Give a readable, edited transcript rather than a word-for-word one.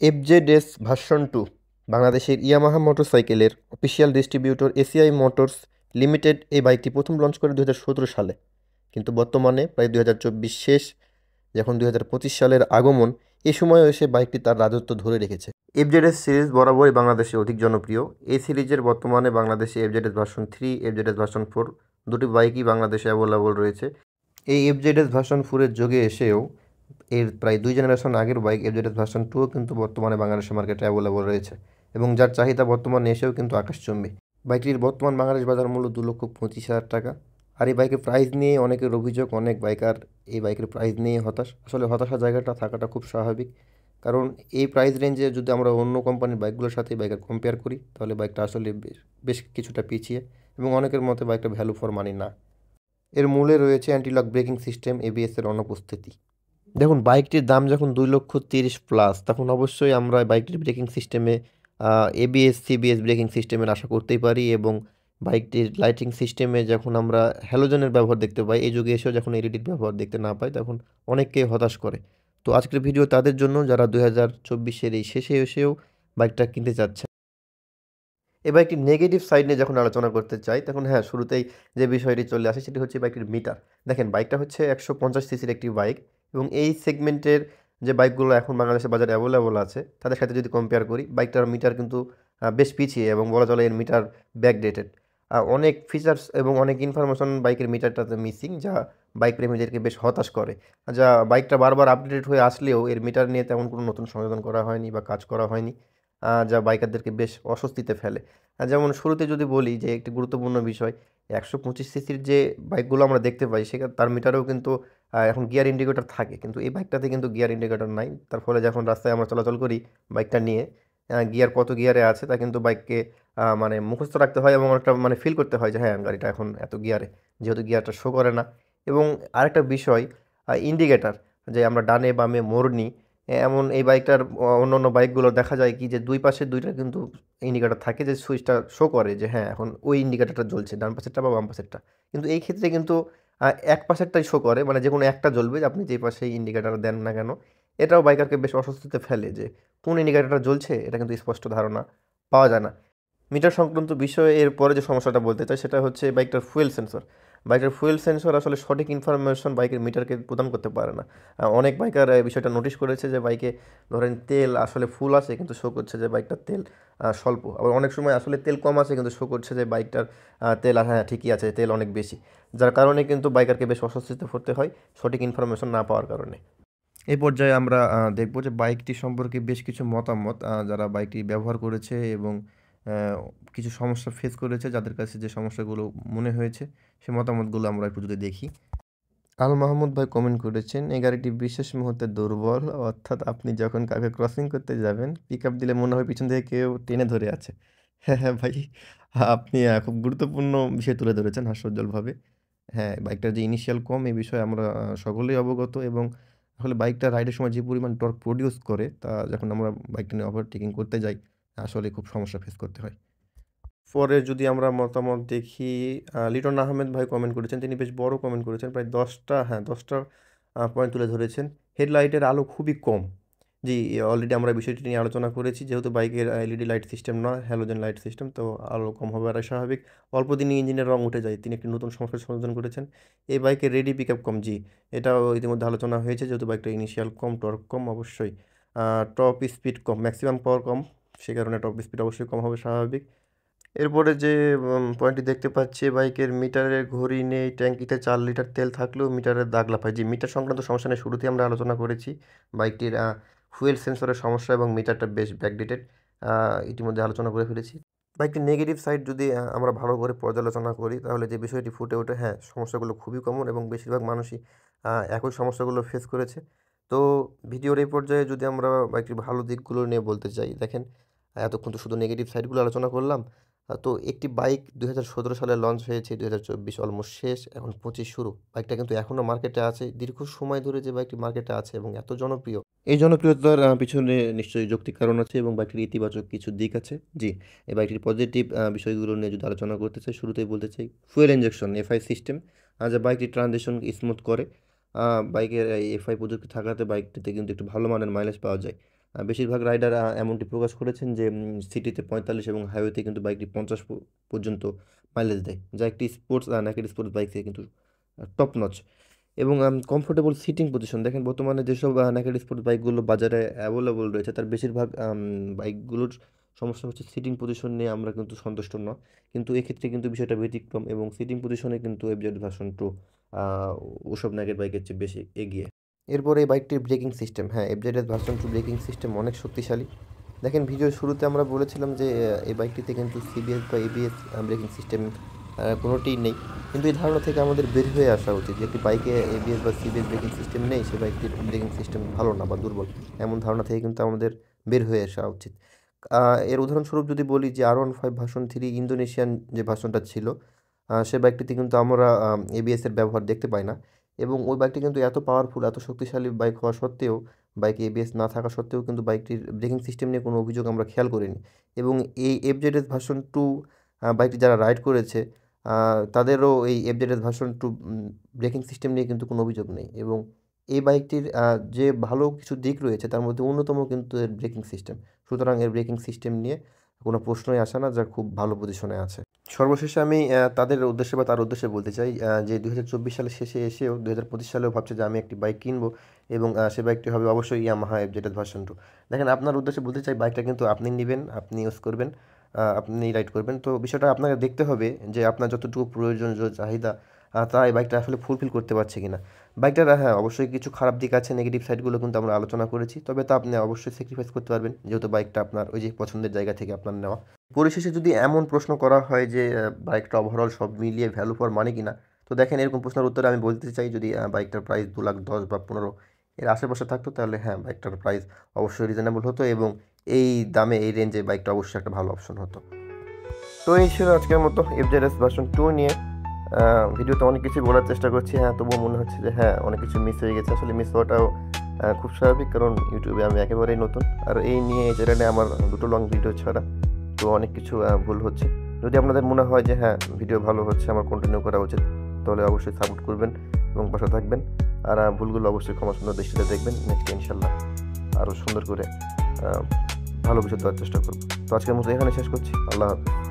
FZS version 2 বাংলাদেশের Yamaha মোটরসাইকেলের official distributor ACI motors limited এই বাইকটি প্রথম লঞ্চ করে 2017 সালে। কিন্তু বর্তমানে প্রায় 2024 শেষ, যখন 2025 সালের আগমন, এই সময়ে এসে বাইকটি তার রাজত্ব ধরে রেখেছে। এফজেডএস সিরিজ বরাবরই বাংলাদেশে অধিক জনপ্রিয়। এই সিরিজের বর্তমানে বাংলাদেশে এফজেডএস ভার্সন 3, এফজেডএস ভার্সন 4 দুটি বাইকই বাংলাদেশে অ্যাভেলেবল রয়েছে। এই এফজেডএস ভার্সন 4-এর যুগে এসেও এর প্রায় 2 জেনারেশন আগের বাইক এফজেডএস ভার্সন 2 কিন্তু বর্তমানে বাংলাদেশের মার্কেটে অ্যাভেলেবল রয়েছে এবং যার চাহিদা বর্তমানে এসেও কিন্তু আকাশচুম্বী। বাইকটির বর্তমান বাংলাদেশ বাজার মূল্য 2,25,000 টাকা। আর এই বাইকের প্রাইস নিয়ে অনেকের অভিযোগ, অনেক বাইকার এই বাইকের প্রাইস নিয়ে হতাশ। আসলে হতাশার জায়গাটা থাকাটা খুব স্বাভাবিক, কারণ এই প্রাইস রেঞ্জে যদি আমরা অন্য কোম্পানির বাইকগুলোর সাথে বাইকের কম্পেয়ার করি, তাহলে বাইকটা আসলে বেশ কিছুটা পিছিয়ে এবং অনেকের মতে বাইকটা ভ্যালু ফর মানি না। এর মূলে রয়েছে অ্যান্টি-লক ব্রেকিং সিস্টেম, এবিএস এর অনুপস্থিতি। দেখুন, বাইকটির দাম যখন 2,30,000+ তখন অবশ্যই আমরা বাইকটির ব্রেকিং সিস্টেমে এবিএস সিবিএস ব্রেকিং সিস্টেমের আশা করতেই পারি, এবং বাইকটির লাইটিং সিস্টেমে যখন আমরা হ্যালোজেনের ব্যবহার দেখতে পাই, এই যুগে এসেও যখন এলইডির ব্যবহার দেখতে না পাই, তখন অনেককে হতাশ করে। তো আজকের ভিডিও তাদের জন্য যারা 2024-এর এই শেষে এসেও বাইকটা কিনতে চাচ্ছে। এই বাইকটির নেগেটিভ সাইড নিয়ে যখন আলোচনা করতে চাই, তখন হ্যাঁ, শুরুতেই যে বিষয়টি চলে আসে সেটি হচ্ছে বাইকটির মিটার। দেখেন, বাইকটা হচ্ছে 150 সিসির একটি বাইক, এবং এই সেগমেন্টের যে বাইকগুলো এখন বাংলাদেশের বাজারে অ্যাভেলেবল আছে, তাদের সাথে যদি কম্পেয়ার করি, বাইকটার মিটার কিন্তু বেশ পিছিয়ে, এবং বলা চলে এর মিটার ব্যাকডেটেড। অনেক ফিচার্স এবং অনেক ইনফরমেশন বাইকের মিটারটাতে মিসিং, যা বাইক প্রেমীদেরকে বেশ হতাশ করে। যা বাইকটা বারবার আপডেটেড হয়ে আসলেও এর মিটার নিয়ে তেমন কোনো নতুন সংশোধন করা হয়নি বা কাজ করা হয়নি, যা বাইকারদেরকে বেশ অস্বস্তিতে ফেলে। যেমন শুরুতে যদি বলি যে একটি গুরুত্বপূর্ণ বিষয়, 125 সিসির যে বাইকগুলো আমরা দেখতে পাই, সেখানে তার মিটারেও কিন্তু এখন গিয়ার ইন্ডিকেটর থাকে, কিন্তু এই বাইকটাতে কিন্তু গিয়ার ইন্ডিকেটর নাই। তার ফলে যখন রাস্তায় আমরা চলাচল করি বাইকটা নিয়ে, গিয়ার কত গিয়ারে আছে তা কিন্তু বাইককে মানে মুখস্থ রাখতে হয়, এবং অনেকটা মানে ফিল করতে হয় যে হ্যাঁ, গাড়িটা এখন এত গিয়ারে, যেহেতু গিয়ারটা শো করে না। এবং আরেকটা বিষয়, ইন্ডিকেটার, যে আমরা ডানে বামে মোড় নিই, এমন এই বাইকটার অন্যান্য বাইকগুলো দেখা যায় কি যে দুই পাশে দুইটা কিন্তু ইন্ডিকেটর থাকে, যে সুইচটা শো করে যে হ্যাঁ, এখন ওই ইন্ডিকেটরটা জ্বলছে, ডান পাশেরটা বা বাম পাশেরটা। কিন্তু এই ক্ষেত্রে কিন্তু এক পাশেরটাই শো করে, মানে যে কোনো একটা জ্বলবে, আপনি যে পাশেই ইন্ডিকেটর দেন না কেন। এটাও বাইকারকে বেশ অস্বস্তিতে ফেলে যে কোন ইন্ডিকেটরটা জ্বলছে, এটা কিন্তু স্পষ্ট ধারণা পাওয়া যায় না। মিটার সংক্রান্ত বিষয়ে এরপরে যে সমস্যাটা বলতে চাই, সেটা হচ্ছে বাইকটার ফুয়েল সেন্সর। বাইকের ফুয়েল সেন্সর আসলে সঠিক ইনফরমেশন বাইকের মিটারকে প্রদান করতে পারে না। অনেক বাইকার এই বিষয়টা নোটিশ করেছে যে বাইকে ধরেন তেল আসলে ফুল আছে, কিন্তু শো করছে যে বাইকটার তেল স্বল্প। আবার অনেক সময় আসলে তেল কম আছে, কিন্তু শো করছে যে বাইকটার তেল হ্যাঁ ঠিকই আছে, তেল অনেক বেশি। যার কারণে কিন্তু বাইকারকে বেশ অস্বস্তিতে পড়তে হয় সঠিক ইনফরমেশন না পাওয়ার কারণে। এই পর্যায়ে আমরা দেখব যে বাইকটি সম্পর্কে বেশ কিছু মতামত, যারা বাইকটি ব্যবহার করেছে এবং আ কিছু সমস্যা ফেস করেছে, যাদের কাছে যে সমস্যাগুলো মনে হয়েছে, সে মতামতগুলো আমরা একটু যদি দেখি। আল মাহমুদ ভাই কমেন্ট করেছেন, "এই গাড়িটি বিশেষ মুহূর্তে দুর্বল। অর্থাৎ আপনি যখন কাউকে ক্রসিং করতে যাবেন, পিকআপ দিলে মনে হবে পিছন থেকে কেউ টেনে ধরে আছে।" হ্যাঁ, হ্যাঁ ভাই, আপনি খুব গুরুত্বপূর্ণ বিষয় তুলে ধরেছেন হাস্যোজ্জ্বলভাবে। হ্যাঁ, বাইকটার যে ইনিশিয়াল কম, এই বিষয়ে আমরা সকলেই অবগত, এবং আসলে বাইকটা রাইডের সময় যে পরিমাণ টর্ক প্রডিউস করে, তা যখন আমরা বাইকটা নিয়ে ওভারটেকিং করতে যাই, আসলে খুব সমস্যা ফেস করতে হয়। পরে যদি আমরা মতামত দেখি, লিটন আহমেদ ভাই কমেন্ট করেছেন। তিনি বেশ বড় কমেন্ট করেছেন। প্রায় ১০টা, হ্যাঁ, 10টা পয়েন্ট তুলে ধরেছেন। হেডলাইটের আলো খুবই কম। জি, অলরেডি আমরা বিষয়টি নিয়ে আলোচনা করেছি। যেহেতু বাইকের এলইডি লাইট সিস্টেম নয়, হ্যালোজেন লাইট সিস্টেম, তো আলো কম হওয়াটাই স্বাভাবিক। অল্প দিনেই ইঞ্জিনের রং উঠে যায়। তিনি একটি নতুন সমস্যার সমাধান করেছেন। এই বাইকের রেডি পিকআপ কম। জি, এটাও ইতিমধ্যে আলোচনা হয়েছে, যেহেতু বাইকটা ইনিশিয়াল কম, টর্ক কম অবশ্যই। টপ স্পিড কম, ম্যাক্সিমাম পাওয়ার কম। সে কারণে টপ স্পিড অবশ্যই কম হবে, স্বাভাবিক। এরপরে যে পয়েন্টটি দেখতে পাচ্ছি, বাইকের মিটারের ঘড়ি নেই, ট্যাঙ্কিতে ৪ লিটার তেল থাকলেও মিটারের দাগ লাফায়। জি, মিটার সংক্রান্ত সমস্যা নিয়ে শুরুতেই আমরা আলোচনা করেছি। বাইকটির ফুয়েল সেন্সরের সমস্যা, এবং মিটারটা বেশ ব্যাকডেটেড, ইতিমধ্যে আলোচনা করে ফেলেছি। বাইকটির নেগেটিভ সাইড যদি আমরা ভালো করে পর্যালোচনা করি, তাহলে যে বিষয়টি ফুটে ওঠে, হ্যাঁ, সমস্যাগুলো খুবই কমন, এবং বেশিরভাগ মানুষই একই সমস্যাগুলো ফেস করেছে। তো ভিডিওর এই পর্যায়ে যদি আমরা বাইকটির ভালো দিকগুলো নিয়ে বলতে চাই, দেখেন, এতক্ষণ তো শুধু নেগেটিভ সাইডগুলো আলোচনা করলাম। তো একটি বাইক 2017 সালে লঞ্চ হয়েছে, 2024 অলমোস্ট শেষ, এখন 25 শুরু। বাইকটা কিন্তু এখনও মার্কেটে আছে। দীর্ঘ সময় ধরে যে বাইকটি মার্কেটে আছে এবং এত জনপ্রিয়, এই জনপ্রিয়তার পিছনে নিশ্চয়ই যৌক্তিক কারণ আছে, এবং বাইকটির ইতিবাচক কিছু দিক আছে। জি, এই বাইকটির পজিটিভ বিষয়গুলো নিয়ে যদি আলোচনা করতে চাই, শুরুতেই বলতে চাই ফুয়েল ইনজেকশন এফআই সিস্টেম, যা বাইকটির ট্রানজিশন স্মুথ করে। বাইকের এই এফআই প্রযুক্তি থাকাতে বাইকটিতে কিন্তু একটু ভালো মানের মাইলেজ পাওয়া যায়। বেশিরভাগ রাইডার এমনটি প্রকাশ করেছেন যে সিটিতে 45 এবং হাইওয়েতে কিন্তু বাইকটি 50 পর্যন্ত মাইলেজ দেয়, যা একটি স্পোর্টস নেকেড স্পোর্টস বাইক থেকে কিন্তু টপ নচ। এবং কমফোর্টেবল সিটিং পজিশন দেখেন, বর্তমানে যেসব নেকেড স্পোর্টস বাইকগুলো বাজারে অ্যাভেলেবল রয়েছে তার বেশিরভাগ বাইকগুলোর সমস্যা হচ্ছে সিটিং পজিশন নিয়ে আমরা কিন্তু সন্তুষ্ট নয়, কিন্তু এক্ষেত্রে কিন্তু বিষয়টা ব্যতিক্রম এবং সিটিং পজিশনে কিন্তু এফজেড ভার্সন 2 ওসব নেকেড বাইকের চেয়ে বেশি এগিয়ে। এরপরে এই বাইকটির ব্রেকিং সিস্টেম, হ্যাঁ এফজেড ভার্সন 2 ব্রেকিং সিস্টেম অনেক শক্তিশালী। দেখেন ভিডিওর শুরুতে আমরা বলেছিলাম যে এই বাইকটিতে কিন্তু সিবিএস বা এবিএস ব্রেকিং সিস্টেম কোনোটিই নেই, কিন্তু এই ধারণা থেকে আমাদের বের হয়ে আসা উচিত যে একটি বাইকে এবিএস বা সিবিএস ব্রেকিং সিস্টেম নেই, সে বাইকটির ব্রেকিং সিস্টেম ভালো না বা দুর্বল, এমন ধারণা থেকে কিন্তু আমাদের বের হয়ে আসা উচিত। এর উদাহরণস্বরূপ যদি বলি যে R15 ভার্সন 3 ইন্দোনেশিয়ান যে ভার্সনটা ছিল, সে বাইকটিতে কিন্তু আমরা এবিএস এর ব্যবহার দেখতে পাই না, এবং ওই বাইকটি কিন্তু এত পাওয়ারফুল এত শক্তিশালী বাইক হওয়া সত্ত্বেও, বাইকে এবিএস না থাকা সত্ত্বেও কিন্তু বাইকটির ব্রেকিং সিস্টেম নিয়ে কোনো অভিযোগ আমরা খেয়াল করিনি। এবং এই এফজেডএস ভার্সন 2 বাইকটি যারা রাইড করেছে তাদেরও এই এফজেডএস ভার্সন 2 ব্রেকিং সিস্টেম নিয়ে কিন্তু কোনো অভিযোগ নেই। এবং এই বাইকটির যে ভালো কিছু দিক রয়েছে তার মধ্যে অন্যতম কিন্তু এর ব্রেকিং সিস্টেম। সুতরাং এর ব্রেকিং সিস্টেম নিয়ে কোনো প্রশ্নই আসে না, যা খুব ভালো পজিশনে আছে। সর্বশেষে আমি তাদের উদ্দেশ্যে বা তার উদ্দেশ্যে বলতে চাই যে 2024 সালের শেষে এসেও 2025 সালেও ভাবছে যে আমি একটি বাইক কিনবো, এবং সে বাইকটি হবে অবশ্যই ইয়ামাহা এফজেডএস ভার্সন 2। দেখেন আপনার উদ্দেশ্যে বলতে চাই, বাইকটা কিন্তু আপনি নেবেন, আপনি ইউজ করবেন, আপনি রাইড করবেন, তো বিষয়টা আপনাকে দেখতে হবে যে আপনার যতটুকু প্রয়োজন চাহিদা তা এই বাইকটা আসলে ফুলফিল করতে পারছে কিনা। বাইকটার হ্যাঁ অবশ্যই কিছু খারাপ দিক আছে, নেগেটিভ সাইডগুলো কিন্তু আমরা আলোচনা করেছি, তবে তা আপনি অবশ্যই স্যাক্রিফাইস করতে পারবেন যেহেতু বাইকটা আপনার ওই যে পছন্দের জায়গা থেকে আপনার নেওয়া। পরিশেষে যদি এমন প্রশ্ন করা হয় যে বাইকটা ওভারঅল সব মিলিয়ে ভ্যালু ফর মানি কিনা, তো দেখেন এরকম প্রশ্নের উত্তরে আমি বলতে চাই যদি বাইকটার প্রাইস 2,10,000 বা 15 এর আশেপাশে থাকতো তাহলে হ্যাঁ বাইকটার প্রাইস অবশ্যই রিজনেবল হতো, এবং এই দামে এই রেঞ্জে বাইকটা অবশ্যই একটা ভালো অপশন হতো। তো এই ছিল আজকের মতো এফজেডএস ভার্সন 2 নিয়ে। ভিডিওতে অনেক কিছু বলার চেষ্টা করছি, হ্যাঁ তবুও মনে হচ্ছে যে হ্যাঁ অনেক কিছু মিস হয়ে গেছে। আসলে মিস হওয়াটাও খুব স্বাভাবিক, কারণ ইউটিউবে আমি একেবারেই নতুন, আর এই নিয়ে এই চ্যানেলে আমার 2টো লং ভিডিও ছাড়া, তো অনেক কিছু ভুল হচ্ছে। যদি আপনাদের মনে হয় যে হ্যাঁ ভিডিও ভালো হচ্ছে, আমার কন্টিনিউ করা উচিত, তাহলে অবশ্যই সাপোর্ট করবেন এবং পাশে থাকবেন, আর ভুলগুলো অবশ্যই ক্ষমা সুন্দর দৃষ্টিতে দেখবেন। নেক্সট ইনশাল্লাহ আরও সুন্দর করে ভালো কিছু দেওয়ার চেষ্টা করব। তো আজকের মতো এখানে শেষ করছি। আল্লাহ হাফেজ।